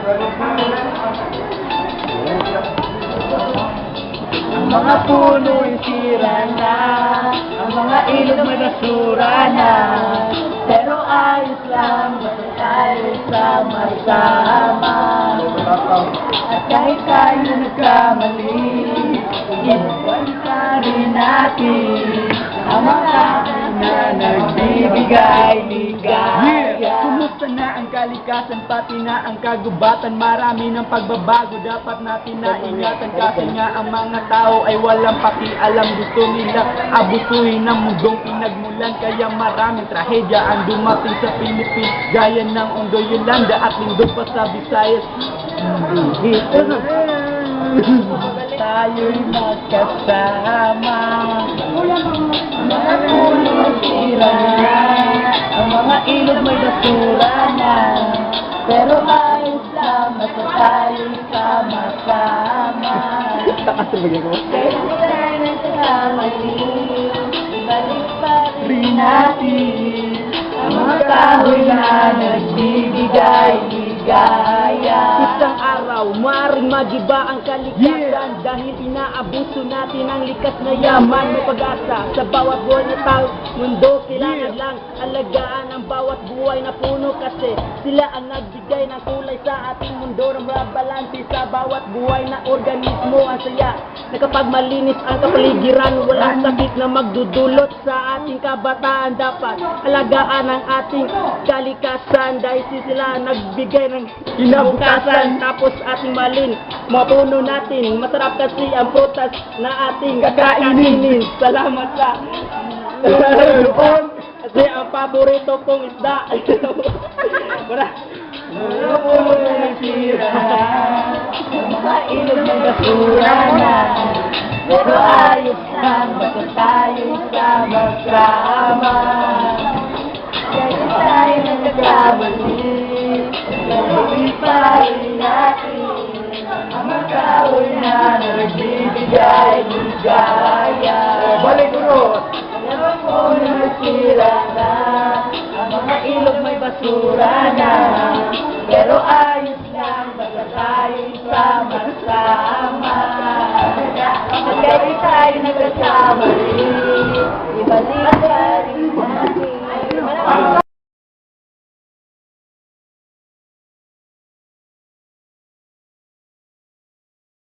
Ang mga puno'y sira na, ang mga ilog may basura na, pero ayos lang, basta tayo sama-sama. At kahit tayo nagkamali, ibalik pa rin natin ang mga na nagbibigay ligaya. Kumusta na ang kalikasan, pati na ang kagubatan, marami ng pagbabago, dapat natin na ingatan, kasi nga ang mga tao ay walang pakialam, gusto nila abusuhin ng mundong pinagmulan, kaya maraming trahedya ang dumating sa Pilipinas, gaya ng Ondoy, Yolanda at Lindog pa sa Visayas. Tayo'y magkasama, mga puno'y sira na, ang mga ilog may basura na, pero ayos lang, basta tayo'y sama-sama. Kahit tayo nagkamali, ibalik pa rin natin ang mga kahoy na nagbibigay ligaya. Isang araw, maaaring magiba ang kalikasan, dahil inaabuso natin ang likas na yaman. May pag-asa sa bawat buhay na tao, mundo kailangan lang alagaan ang bawat buhay na puno, kasi sila ang nagbigay ng kulay sa ating mundo, ng balanse sa bawat buhay na organismo. Ang saya na kapag malinis ang kapaligiran, walang sakit na magdudulot sa ating kabataan. Dapat alagaan ang ating kalikasan, dahil sila nagbigay ng kinabukasan. Tapos ating malin mga puno natin, masarap kasi ang prutas na ating kakainin. Salamat sa lupon, kasi ang paborito kong isda. Wala. Mga puno'y sira, mga ilog may basura na, pero ayos lang, basta tayo'y sama-sama. Kahit tayo nagkamali, ibalik pa rin natin ang mga kahoy na nagbibigay ligaya. Balik ko! Mga puno'y sira na, ang mga ilog may basura na, pero ayos lang, basta tayo'y sama-sama. At kahit tayo nagkasama rin, ibalik pa rin natin.